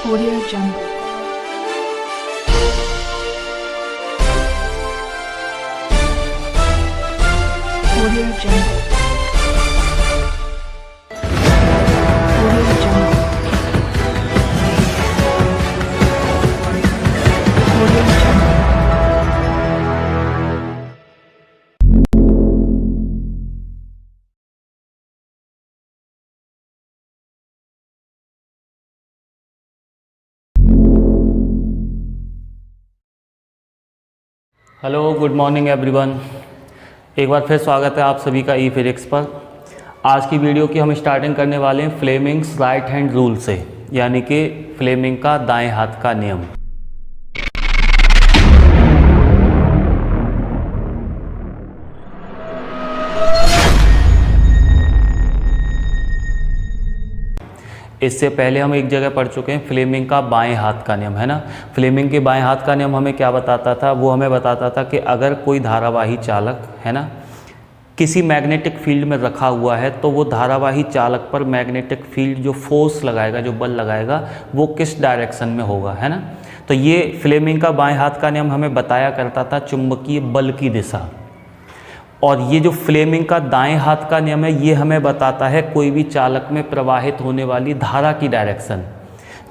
Audio Jungle. Audio Jungle. Audio Jungle. Audio Jungle. Hello, good morning everyone. एक बार फिर स्वागत है आप सभी का ई फिजिक्स पर। आज की वीडियो की हम स्टार्टिंग करने वाले हैं फ्लेमिंग्स राइट हैंड रूल से, यानी कि फ्लेमिंग का दाएं हाथ का नियम। इससे पहले हम एक जगह पढ़ चुके हैं फ्लेमिंग का बाएं हाथ का नियम, है ना। फ्लेमिंग के बाएं हाथ का नियम हमें क्या बताता था? वो हमें बताता था कि अगर कोई धारावाही चालक, है ना, किसी मैग्नेटिक फील्ड में रखा हुआ है तो वो धारावाही चालक पर मैग्नेटिक फील्ड जो फोर्स लगाएगा, जो बल लगाएगा, वो किस डायरेक्शन में होगा, है ना। तो ये फ्लेमिंग का बाएं हाथ का नियम हमें बताया करता था चुंबकीय बल की दिशा। और ये जो फ्लेमिंग का दाएं हाथ का नियम है, ये हमें बताता है कोई भी चालक में प्रवाहित होने वाली धारा की डायरेक्शन।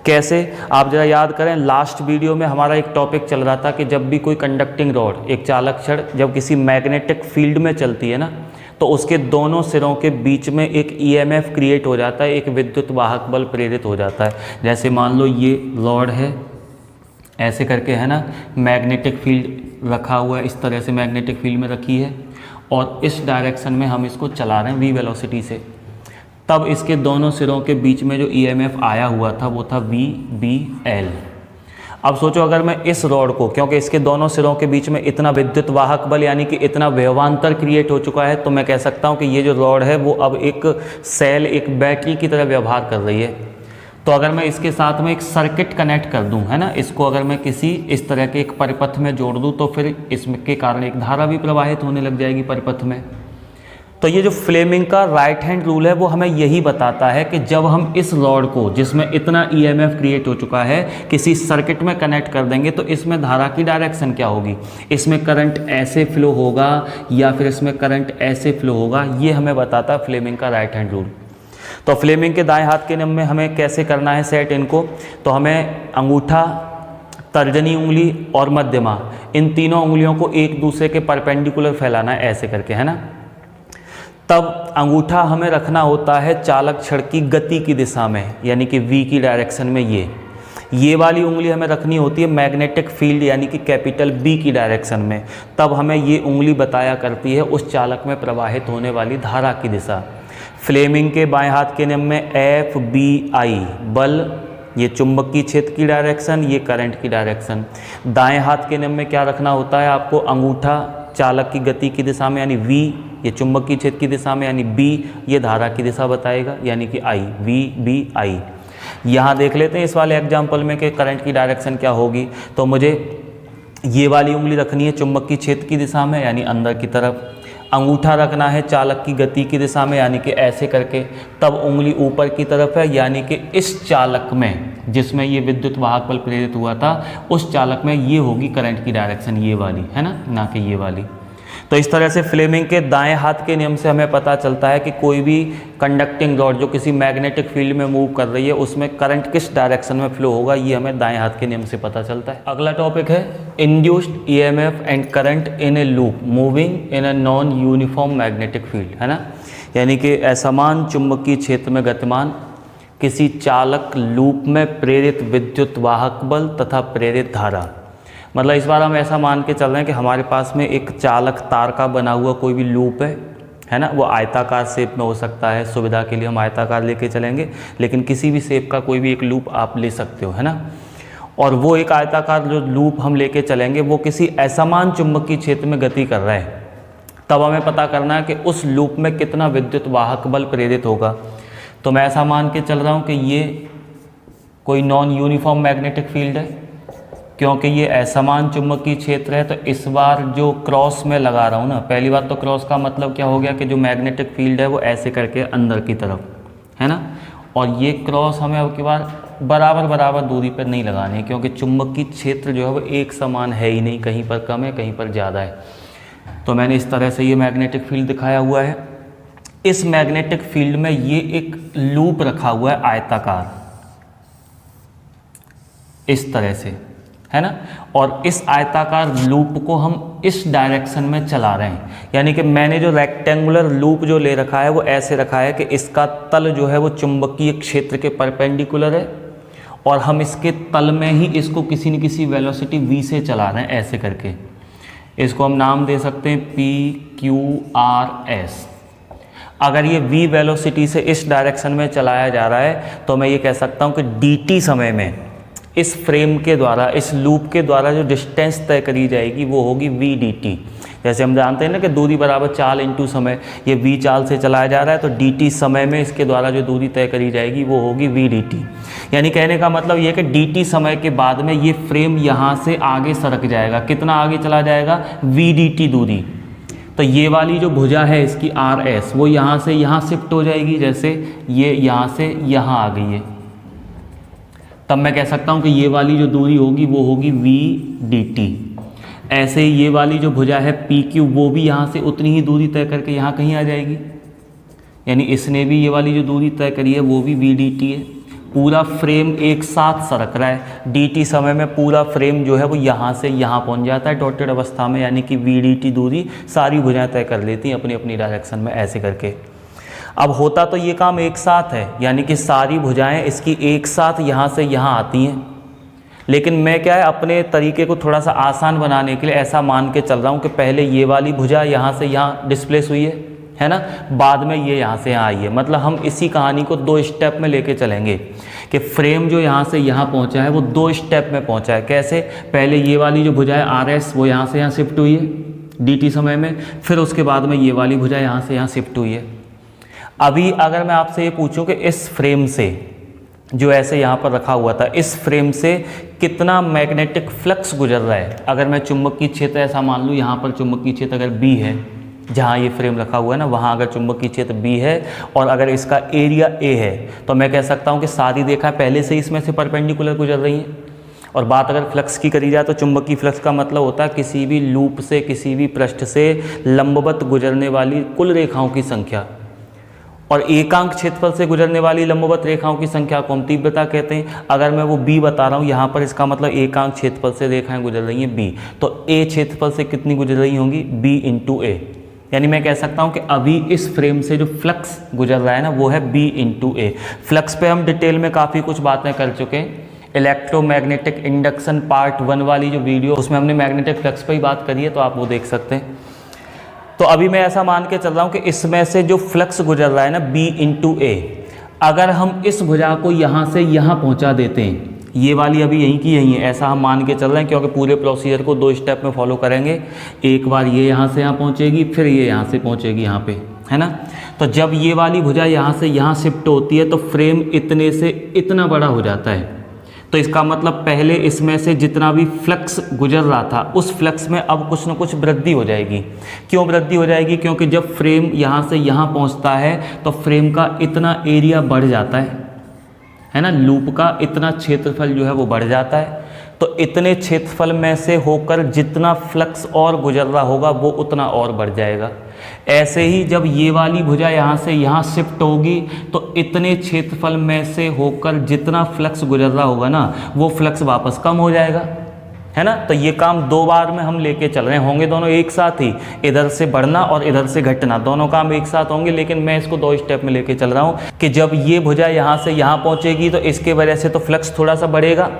कैसे? आप जरा याद करें, लास्ट वीडियो में हमारा एक टॉपिक चल रहा था कि जब भी कोई कंडक्टिंग रॉड, एक चालक छड़ जब किसी मैग्नेटिक फील्ड में चलती है ना, तो उसके दोनों सिरों के बीच में एक ईएमएफ क्रिएट हो जाता है, एक विद्युत वाहक बल प्रेरित हो जाता है। जैसे मान लो ये रॉड है, ऐसे करके, है ना, मैग्नेटिक फील्ड रखा हुआ है, इस तरह से मैग्नेटिक फील्ड में रखी है और इस डायरेक्शन में हम इसको चला रहे हैं v वेलोसिटी से। तब इसके दोनों सिरों के बीच में जो ईएमएफ आया हुआ था वो था VBL। अब सोचो, अगर मैं इस रॉड को, क्योंकि इसके दोनों सिरों के बीच में इतना विद्युत वाहक बल यानी कि इतना विभवांतर क्रिएट हो चुका है, तो मैं कह सकता हूँ कि ये जो रॉड है वो अब एक सेल, एक बैटरी की तरह व्यवहार कर रही है। तो अगर मैं इसके साथ में एक सर्किट कनेक्ट कर दूं, है ना, इसको अगर मैं किसी इस तरह के एक परिपथ में जोड़ दूं, तो फिर इसके कारण एक धारा भी प्रवाहित होने लग जाएगी परिपथ में। तो ये जो फ्लेमिंग का राइट हैंड रूल है वो हमें यही बताता है कि जब हम इस रॉड को, जिसमें इतना ईएमएफ क्रिएट हो चुका है, किसी सर्किट में कनेक्ट कर देंगे तो इसमें धारा की डायरेक्शन क्या होगी। इसमें करंट ऐसे फ्लो होगा या फिर इसमें करंट ऐसे फ्लो होगा, ये हमें बताता है फ्लेमिंग का राइट हैंड रूल। तो फ्लेमिंग के दाएं हाथ के नियम में हमें कैसे करना है सेट इनको? तो हमें अंगूठा, तर्जनी उंगली और मध्यमा, इन तीनों उंगलियों को एक दूसरे के परपेंडिकुलर फैलाना है, ऐसे करके, है ना। तब अंगूठा हमें रखना होता है चालक छड़ की गति की दिशा में, यानी कि V की डायरेक्शन में। ये वाली उंगली हमें रखनी होती है मैग्नेटिक फील्ड यानी कि कैपिटल B की डायरेक्शन में। तब हमें ये उंगली बताया करती है उस चालक में प्रवाहित होने वाली धारा की दिशा। फ्लेमिंग के बाएं हाथ के नियम में FBI बल, ये चुंबकीय क्षेत्र की डायरेक्शन, ये करंट की डायरेक्शन। दाएं हाथ के नियम में क्या रखना होता है आपको? अंगूठा चालक की गति की दिशा में यानी V, ये चुंबकीय क्षेत्र की दिशा में यानी B, ये धारा की दिशा बताएगा यानी कि I, VBI। यहाँ देख लेते हैं इस वाले एग्जाम्पल में कि करंट की डायरेक्शन क्या होगी। तो मुझे ये वाली उंगली रखनी है चुंबकीय क्षेत्र की दिशा में यानी अंदर की तरफ, अंगूठा रखना है चालक की गति की दिशा में यानी कि ऐसे करके, तब उंगली ऊपर की तरफ है यानी कि इस चालक में, जिसमें ये विद्युत वाहक बल प्रेरित हुआ था, उस चालक में ये होगी करंट की डायरेक्शन, ये वाली, है ना कि ये वाली। तो इस तरह से फ्लेमिंग के दाएं हाथ के नियम से हमें पता चलता है कि कोई भी कंडक्टिंग रॉड जो किसी मैग्नेटिक फील्ड में मूव कर रही है उसमें करंट किस डायरेक्शन में फ्लो होगा, ये हमें दाएं हाथ के नियम से पता चलता है। अगला टॉपिक है induced EMF and current in A loop moving in a non uniform magnetic field, है ना, यानी कि असमान चुंबकीय क्षेत्र में गतिमान किसी चालक लूप में प्रेरित विद्युत वाहक बल तथा प्रेरित धारा। मतलब इस बार हम ऐसा मान के चल रहे हैं कि हमारे पास में एक चालक तार का बना हुआ कोई भी लूप है ना, वो आयताकार शेप में हो सकता है, सुविधा के लिए हम आयताकार लेके चलेंगे, लेकिन किसी भी शेप का कोई भी एक लूप आप ले सकते हो, है ना। और वो एक आयताकार जो लूप हम लेके चलेंगे वो किसी असमान चुंबकीय क्षेत्र में गति कर रहा है। तब हमें पता करना है कि उस लूप में कितना विद्युत वाहक बल प्रेरित होगा। तो मैं ऐसा मान के चल रहा हूँ कि ये कोई नॉन यूनिफॉर्म मैग्नेटिक फील्ड है, क्योंकि ये असमान चुंबकीय क्षेत्र है। तो इस बार जो क्रॉस में लगा रहा हूँ ना, पहली बात तो क्रॉस का मतलब क्या हो गया कि जो मैग्नेटिक फील्ड है वो ऐसे करके अंदर की तरफ, है ना, और ये क्रॉस हमें अब की बार बराबर बराबर दूरी पर नहीं लगानी है, क्योंकि चुंबकीय क्षेत्र जो है वो एक समान है ही नहीं, कहीं पर कम है कहीं पर ज़्यादा है। तो मैंने इस तरह से ये मैग्नेटिक फील्ड दिखाया हुआ है। इस मैग्नेटिक फील्ड में ये एक लूप रखा हुआ है आयताकार, इस तरह से, है ना। और इस आयताकार लूप को हम इस डायरेक्शन में चला रहे हैं, यानी कि मैंने जो रेक्टेंगुलर लूप जो ले रखा है वो ऐसे रखा है कि इसका तल जो है वो चुंबकीय क्षेत्र के परपेंडिकुलर है, और हम इसके तल में ही इसको किसी न किसी वेलोसिटी v से चला रहे हैं, ऐसे करके। इसको हम नाम दे सकते हैं PQRS। अगर ये v वेलोसिटी से इस डायरेक्शन में चलाया जा रहा है तो मैं ये कह सकता हूँ कि dt समय में इस फ्रेम के द्वारा, इस लूप के द्वारा जो डिस्टेंस तय करी जाएगी वो होगी v dt। जैसे हम जानते हैं ना कि दूरी बराबर चाल इंटू समय, ये v चाल से चलाया जा रहा है तो dt समय में इसके द्वारा जो दूरी तय करी जाएगी वो होगी v dt। यानी कहने का मतलब ये कि dt समय के बाद में ये फ्रेम यहाँ से आगे सरक जाएगा। कितना आगे चला जाएगा? v dt दूरी। तो ये वाली जो भुजा है इसकी RS वो यहाँ से यहाँ शिफ्ट हो जाएगी, जैसे ये यहाँ से यहाँ आ गई है, तब मैं कह सकता हूँ कि ये वाली जो दूरी होगी वो होगी v dt। ऐसे ही ये वाली जो भुजा है PQ वो भी यहाँ से उतनी ही दूरी तय करके यहाँ कहीं आ जाएगी, यानी इसने भी ये वाली जो दूरी तय करी है वो भी v dt है। पूरा फ्रेम एक साथ सरक रहा है, dt समय में पूरा फ्रेम जो है वो यहाँ से यहाँ पहुँच जाता है डॉटेड अवस्था में, यानी कि v dt दूरी सारी भुजाएं तय कर लेती हैं अपनी अपनी डायरेक्शन में, ऐसे करके। अब होता तो ये काम एक साथ है, यानी कि सारी भुजाएं इसकी एक साथ यहाँ से यहाँ आती हैं, लेकिन मैं क्या है अपने तरीके को थोड़ा सा आसान बनाने के लिए ऐसा मान के चल रहा हूँ कि पहले ये वाली भुजा यहाँ से यहाँ डिस्प्लेस हुई है ना, बाद में ये यहाँ से यहाँ आई है। मतलब हम इसी कहानी को 2 स्टेप में लेके चलेंगे कि फ्रेम जो यहाँ से यहाँ पहुँचा है वो 2 स्टेप में पहुँचा है। कैसे? पहले ये वाली जो भुजा है RS वो यहाँ से यहाँ शिफ्ट हुई है dt समय में, फिर उसके बाद में ये वाली भुजा यहाँ से यहाँ शिफ्ट हुई है। अभी अगर मैं आपसे ये पूछूं कि इस फ्रेम से जो ऐसे यहाँ पर रखा हुआ था, इस फ्रेम से कितना मैग्नेटिक फ्लक्स गुजर रहा है, अगर मैं चुंबकीय क्षेत्र ऐसा मान लूँ, यहाँ पर चुंबकीय क्षेत्र अगर B है, जहाँ ये फ्रेम रखा हुआ है ना वहाँ अगर चुंबकीय क्षेत्र B है और अगर इसका एरिया A है, तो मैं कह सकता हूँ कि सारी रेखाएं पहले से इसमें से परपेंडिकुलर गुजर रही हैं। और बात अगर फ्लक्स की करी जाए तो चुंबकीय फ्लक्स का मतलब होता है किसी भी लूप से, किसी भी पृष्ठ से लंबवत गुजरने वाली कुल रेखाओं की संख्या, और एकांक क्षेत्रफल से गुजरने वाली लंबवत रेखाओं की संख्या को हम तीव्रता कहते हैं। अगर मैं वो b बता रहा हूँ यहाँ पर, इसका मतलब एकांक क्षेत्रफल से रेखाएं गुजर रही हैं b, तो a क्षेत्रफल से कितनी गुजर रही होंगी? b into a। यानी मैं कह सकता हूँ कि अभी इस फ्रेम से जो फ्लक्स गुजर रहा है ना वो है b इंटू a। फ्लक्स पे हम डिटेल में काफ़ी कुछ बातें कर चुके हैं। इलेक्ट्रोमैग्नेटिक इंडक्शन पार्ट 1 वाली जो वीडियो, उसमें हमने मैग्नेटिक फ्लक्स पे ही बात करी है, तो आप वो देख सकते हैं। तो अभी मैं ऐसा मान के चल रहा हूँ कि इसमें से जो फ्लक्स गुजर रहा है ना b इंटू a, अगर हम इस भुजा को यहाँ से यहाँ पहुँचा देते हैं, ये वाली अभी यहीं की यहीं है, ऐसा हम मान के चल रहे हैं, क्योंकि पूरे प्रोसीजर को 2 स्टेप में फॉलो करेंगे। एक बार ये यहाँ से यहाँ पहुँचेगी, फिर ये यहाँ से पहुँचेगी यहाँ पे, है ना। तो जब ये वाली भुजा यहाँ से यहाँ शिफ्ट होती है तो फ्रेम इतने से इतना बड़ा हो जाता है। तो इसका मतलब पहले इसमें से जितना भी फ्लक्स गुजर रहा था उस फ्लक्स में अब कुछ न कुछ वृद्धि हो जाएगी। क्यों वृद्धि हो जाएगी? क्योंकि जब फ्रेम यहाँ से यहाँ पहुँचता है तो फ्रेम का इतना एरिया बढ़ जाता है ना, लूप का इतना क्षेत्रफल जो है वो बढ़ जाता है। तो इतने क्षेत्रफल में से होकर जितना फ्लक्स और गुजर रहा होगा वो उतना और बढ़ जाएगा। ऐसे ही जब ये वाली भुजा यहाँ से यहाँ शिफ्ट होगी तो इतने क्षेत्रफल में से होकर जितना फ्लक्स गुजर रहा होगा ना वो फ्लक्स वापस कम हो जाएगा, है ना। तो ये काम 2 बार में हम लेके चल रहे होंगे, दोनों एक साथ ही, इधर से बढ़ना और इधर से घटना, दोनों काम एक साथ होंगे। लेकिन मैं इसको 2 स्टेप में लेके चल रहा हूँ कि जब ये भुजा यहाँ से यहाँ पहुँचेगी तो इसके वजह से तो फ्लक्स थोड़ा सा बढ़ेगा,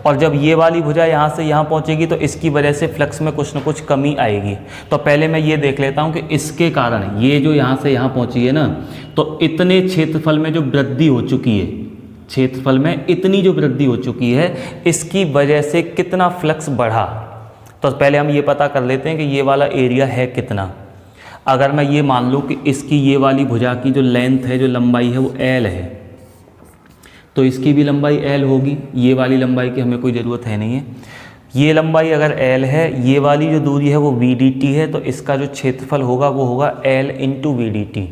और जब ये वाली भुजा यहाँ से यहाँ पहुँचेगी तो इसकी वजह से फ्लक्स में कुछ न कुछ कमी आएगी। तो पहले मैं ये देख लेता हूँ कि इसके कारण ये जो यहाँ से यहाँ पहुँची है ना, तो इतने क्षेत्रफल में जो वृद्धि हो चुकी है, क्षेत्रफल में इतनी जो वृद्धि हो चुकी है, इसकी वजह से कितना फ्लक्स बढ़ा। तो पहले हम ये पता कर लेते हैं कि ये वाला एरिया है कितना। अगर मैं ये मान लूँ कि इसकी ये वाली भुजा की जो लेंथ है, जो लंबाई है वो L है, तो इसकी भी लंबाई L होगी। ये वाली लंबाई की हमें कोई ज़रूरत है नहीं है। ये लंबाई अगर L है, ये वाली जो दूरी है वो v dt है, तो इसका जो क्षेत्रफल होगा वो होगा L इंटू v dt।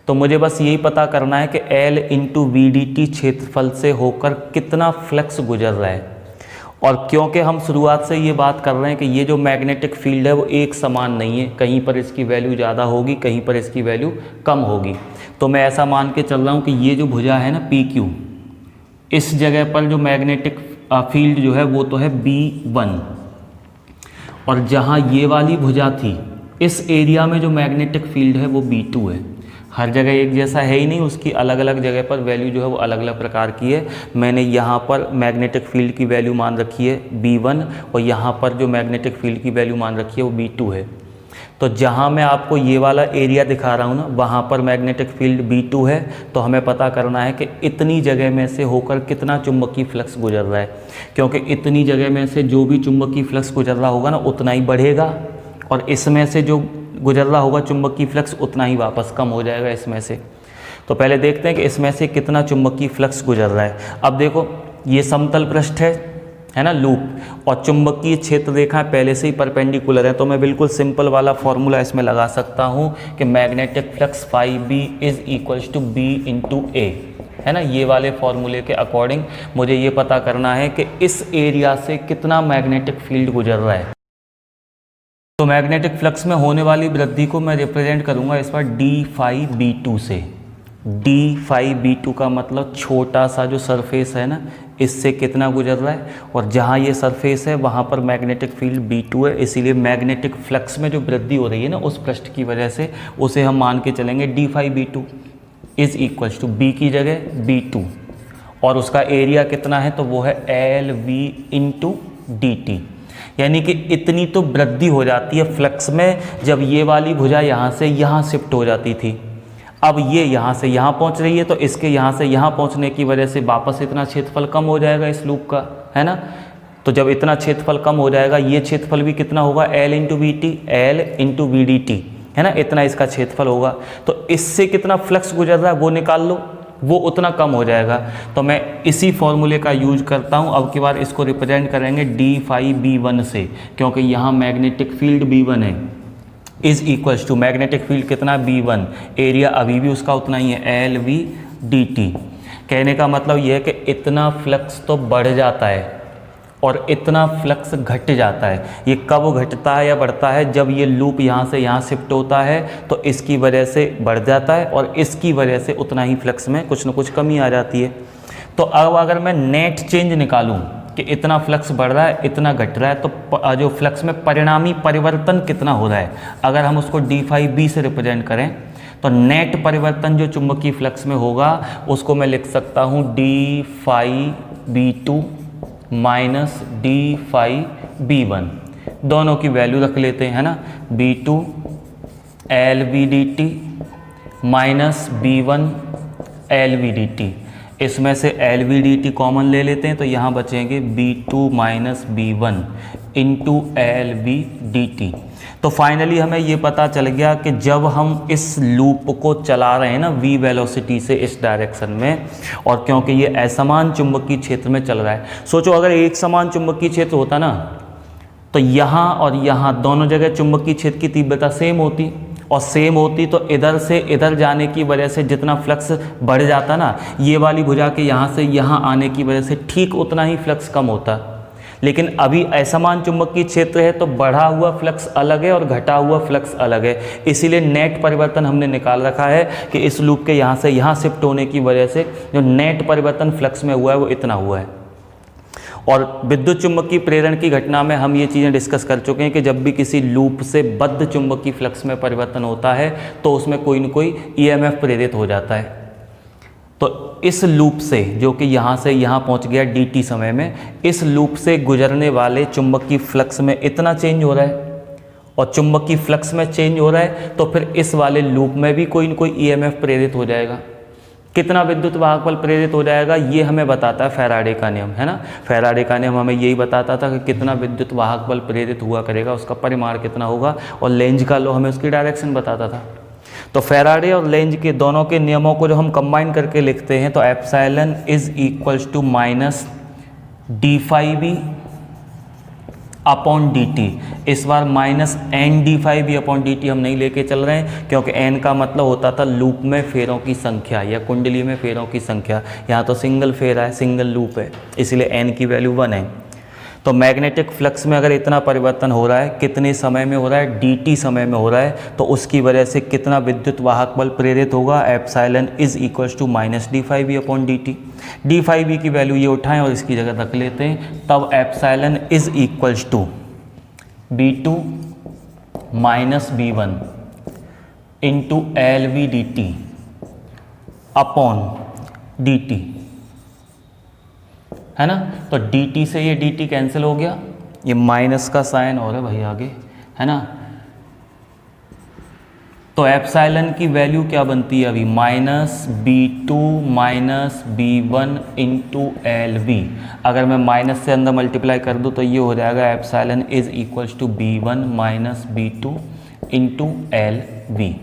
तो मुझे बस यही पता करना है कि L into v d t क्षेत्रफल से होकर कितना फ्लक्स गुजर रहा है। और क्योंकि हम शुरुआत से ये बात कर रहे हैं कि ये जो मैग्नेटिक फील्ड है वो एक समान नहीं है, कहीं पर इसकी वैल्यू ज़्यादा होगी, कहीं पर इसकी वैल्यू कम होगी, तो मैं ऐसा मान के चल रहा हूँ कि ये जो भुजा है ना PQ, इस जगह पर जो मैग्नेटिक फील्ड जो है वो तो है B1, और जहाँ ये वाली भुजा थी इस एरिया में जो मैग्नेटिक फील्ड है वो B2 है। हर जगह एक जैसा है ही नहीं, उसकी अलग अलग जगह पर वैल्यू जो है वो अलग अलग प्रकार की है। मैंने यहाँ पर मैग्नेटिक फील्ड की वैल्यू मान रखी है B1 और यहाँ पर जो मैग्नेटिक फील्ड की वैल्यू मान रखी है वो B2 है। तो जहाँ मैं आपको ये वाला एरिया दिखा रहा हूँ ना, वहाँ पर मैग्नेटिक फील्ड B2 है, तो हमें पता करना है कि इतनी जगह में से होकर कितना चुंबकीय फ्लक्स गुजर रहा है, क्योंकि इतनी जगह में से जो भी चुंबकीय फ्लक्स गुजर रहा होगा ना उतना ही बढ़ेगा, और इसमें से जो गुजर रहा होगा चुंबकीय फ्लक्स उतना ही वापस कम हो जाएगा इसमें से। तो पहले देखते हैं कि इसमें से कितना चुंबकीय फ्लक्स गुजर रहा है। अब देखो ये समतल पृष्ठ है ना लूप, और चुंबकीय क्षेत्र रेखा पहले से ही परपेंडिकुलर है, तो मैं बिल्कुल सिंपल वाला फॉर्मूला इसमें लगा सकता हूँ कि magnetic flux phi B is equals to B into A, है ना। ये वाले फॉर्मूले के अकॉर्डिंग मुझे ये पता करना है कि इस एरिया से कितना मैग्नेटिक फील्ड गुजर रहा है। तो मैग्नेटिक फ्लक्स में होने वाली वृद्धि को मैं रिप्रेजेंट करूंगा इस बार डी फाई बी टू से। डी फाई बी टू का मतलब छोटा सा जो सरफेस है ना, इससे कितना गुजर रहा है, और जहाँ ये सरफेस है वहाँ पर मैग्नेटिक फील्ड B2 है, इसीलिए मैग्नेटिक फ्लक्स में जो वृद्धि हो रही है ना उस पृष्ठ की वजह से उसे हम मान के चलेंगे d phi B2 is equals to B की जगह B2, और उसका एरिया कितना है तो वो है LV इंटू DT। यानी कि इतनी तो वृद्धि हो जाती है फ्लक्स में जब ये वाली भुजा यहाँ से यहाँ शिफ्ट हो जाती थी। अब ये यहाँ से यहाँ पहुँच रही है, तो इसके यहाँ से यहाँ पहुँचने की वजह से वापस इतना क्षेत्रफल कम हो जाएगा इस लूप का, है ना। तो जब इतना क्षेत्रफल कम हो जाएगा, ये क्षेत्रफल भी कितना होगा L into v t, L into v d t, है ना, इतना इसका क्षेत्रफल होगा। तो इससे कितना फ्लक्स गुजर रहा है वो निकाल लो, वो उतना कम हो जाएगा। तो मैं इसी फॉर्मूले का यूज करता हूँ। अब की बार इसको रिप्रेजेंट करेंगे डी फाई B1 से, क्योंकि यहाँ मैग्नेटिक फील्ड B1 है, is equals to magnetic field कितना B1, एरिया अभी भी उसका उतना ही है LV DT। कहने का मतलब यह है कि इतना फ्लक्स तो बढ़ जाता है और इतना फ्लक्स घट जाता है। ये कब घटता है या बढ़ता है, जब ये लूप यहाँ से यहाँ शिफ्ट होता है तो इसकी वजह से बढ़ जाता है, और इसकी वजह से उतना ही फ्लक्स में कुछ ना कुछ कमी आ जाती है। तो अब अगर मैं नेट चेंज निकालूं कि इतना फ्लक्स बढ़ रहा है इतना घट रहा है, तो जो फ्लक्स में परिणामी परिवर्तन कितना हो रहा है, अगर हम उसको डी फाई बी से रिप्रेजेंट करें तो नेट परिवर्तन जो चुंबकीय फ्लक्स में होगा उसको मैं लिख सकता हूँ d phi B2 minus d phi B1। दोनों की वैल्यू रख लेते हैं, है ना। B2 LVDT minus B1 LVDT। इसमें से LVDT कॉमन ले लेते हैं तो यहाँ बचेंगे B2 minus B1 into LVDT। तो फाइनली हमें ये पता चल गया कि जब हम इस लूप को चला रहे हैं ना V वेलोसिटी से इस डायरेक्शन में, और क्योंकि ये असमान चुंबकीय क्षेत्र में चल रहा है, सोचो अगर एक समान चुंबकीय क्षेत्र होता ना तो यहाँ और यहाँ दोनों जगह चुंबकीय क्षेत्र की तीव्रता सेम होती, और सेम होती तो इधर से इधर जाने की वजह से जितना फ्लक्स बढ़ जाता ना, ये वाली भुजा के यहाँ से यहाँ आने की वजह से ठीक उतना ही फ्लक्स कम होता। लेकिन अभी असमान चुंबकीय क्षेत्र है तो बढ़ा हुआ फ्लक्स अलग है और घटा हुआ फ्लक्स अलग है, इसीलिए नेट परिवर्तन हमने निकाल रखा है कि इस लूप के यहाँ से यहाँ शिफ्ट होने की वजह से जो नेट परिवर्तन फ्लक्स में हुआ है वो इतना हुआ है। और विद्युत चुंबकीय प्रेरण की घटना में हम ये चीज़ें डिस्कस कर चुके हैं कि जब भी किसी लूप से बद्ध चुंबकीय फ्लक्स में परिवर्तन होता है तो उसमें कोई न कोई EMF प्रेरित हो जाता है। तो इस लूप से जो कि यहाँ से यहाँ पहुँच गया DT समय में, इस लूप से गुजरने वाले चुंबकीय फ्लक्स में इतना चेंज हो रहा है, और चुंबकीय फ्लक्स में चेंज हो रहा है तो फिर इस वाले लूप में भी कोई न कोई EMF प्रेरित हो जाएगा। कितना विद्युत वाहक बल प्रेरित हो जाएगा ये हमें बताता है फैराडे का नियम, है ना। फैराडे का नियम हमें यही बताता था कि कितना विद्युत वाहक बल प्रेरित हुआ करेगा, उसका परिमाण कितना होगा, और लेंज का लॉ हमें उसकी डायरेक्शन बताता था। तो फैराडे और लेंज के दोनों के नियमों को जो हम कंबाइन करके लिखते हैं तो epsilon is equals to minus d phi B upon d t. इस बार minus N d phi we upon d t हम नहीं लेके चल रहे हैं, क्योंकि एन का मतलब होता था लूप में फेरों की संख्या या कुंडली में फेरों की संख्या। यहाँ तो सिंगल फेरा है, सिंगल लूप है, इसलिए एन की वैल्यू 1 है। तो मैग्नेटिक फ्लक्स में अगर इतना परिवर्तन हो रहा है, कितने समय में हो रहा है, डी टी समय में हो रहा है, तो उसकी वजह से कितना विद्युत वाहक बल प्रेरित होगा, epsilon is equals to minus d phi we upon d t. D phi v की वैल्यू ये उठाएं और इसकी जगह रख लेते हैं, तब epsilon is equals to b two minus b one into l v d t upon d t, है ना। तो dt से ये dt कैंसिल हो गया, ये माइनस का साइन और है भाई आगे, है ना। तो एप्सिलॉन की वैल्यू क्या बनती है अभी, minus b two minus b one into l v. अगर मैं माइनस से अंदर मल्टीप्लाई कर दूँ तो ये हो जाएगा epsilon is equals to b one minus b two into l v.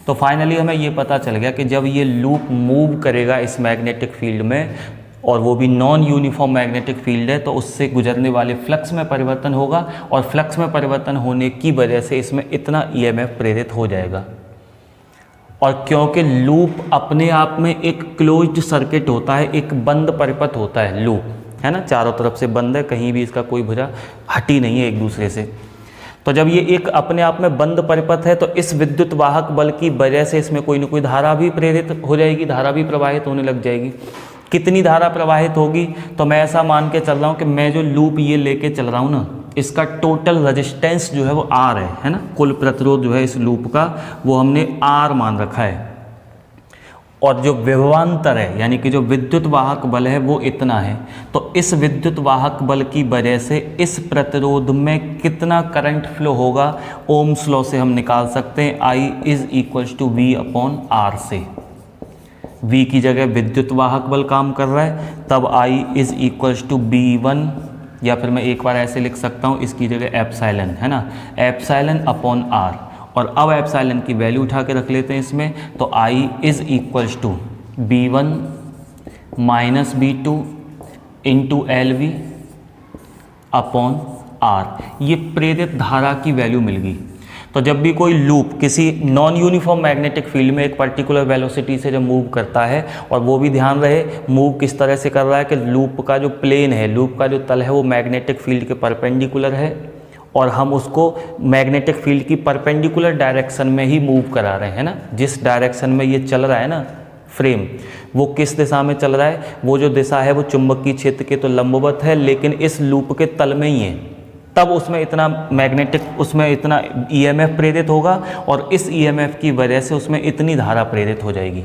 तो फाइनली हमें ये पता चल गया कि जब ये लूप मूव करेगा इस मैग्नेटिक फील्ड में, और वो भी नॉन यूनिफॉर्म मैग्नेटिक फील्ड है, तो उससे गुजरने वाले फ्लक्स में परिवर्तन होगा, और फ्लक्स में परिवर्तन होने की वजह से इसमें इतना ईएमएफ प्रेरित हो जाएगा। और क्योंकि लूप अपने आप में एक क्लोज्ड सर्किट होता है, एक बंद परिपथ होता है लूप, है ना, चारों तरफ से बंद है, कहीं भी इसका कोई भुजा हटी नहीं है एक दूसरे से। तो जब ये एक अपने आप में बंद परिपथ है, तो इस विद्युत वाहक बल की वजह से इसमें कोई ना कोई धारा भी प्रेरित हो जाएगी, धारा भी प्रवाहित होने लग जाएगी। कितनी धारा प्रवाहित होगी, तो मैं ऐसा मान के चल रहा हूँ कि मैं जो लूप ये लेके चल रहा हूँ ना, इसका टोटल रेजिस्टेंस जो है वो R है ना, कुल प्रतिरोध जो है इस लूप का वो हमने R मान रखा है, और जो विभवांतर है यानी कि जो विद्युत वाहक बल है वो इतना है। तो इस विद्युत वाहक बल की वजह से इस प्रतिरोध में कितना करंट फ्लो होगा, ओम्स लॉ से हम निकाल सकते हैं, I is equals to V upon R से। V की जगह विद्युत वाहक बल काम कर रहा है, तब I is equals to B1, या फिर मैं एक बार ऐसे लिख सकता हूँ, इसकी जगह एप्सिलॉन, है ना, एप्सिलॉन अपॉन R। और अब एप्सिलॉन की वैल्यू उठा के रख लेते हैं इसमें, तो I is equals to B1 minus B2 into LV upon R। ये प्रेरित धारा की वैल्यू मिल गई। तो जब भी कोई लूप किसी नॉन यूनिफॉर्म मैग्नेटिक फील्ड में एक पर्टिकुलर वेलोसिटी से जब मूव करता है, और वो भी ध्यान रहे मूव किस तरह से कर रहा है कि लूप का जो प्लेन है, लूप का जो तल है वो मैग्नेटिक फील्ड के परपेंडिकुलर है, और हम उसको मैग्नेटिक फील्ड की परपेंडिकुलर डायरेक्शन में ही मूव करा रहे हैं ना। जिस डायरेक्शन में ये चल रहा है ना फ्रेम, वो किस दिशा में चल रहा है, वो जो दिशा है वो चुंबकीय क्षेत्र के तो लंबवत है, लेकिन इस लूप के तल में ही है। तब उसमें इतना मैग्नेटिक, उसमें इतना ईएमएफ प्रेरित होगा, और इस ईएमएफ की वजह से उसमें इतनी धारा प्रेरित हो जाएगी।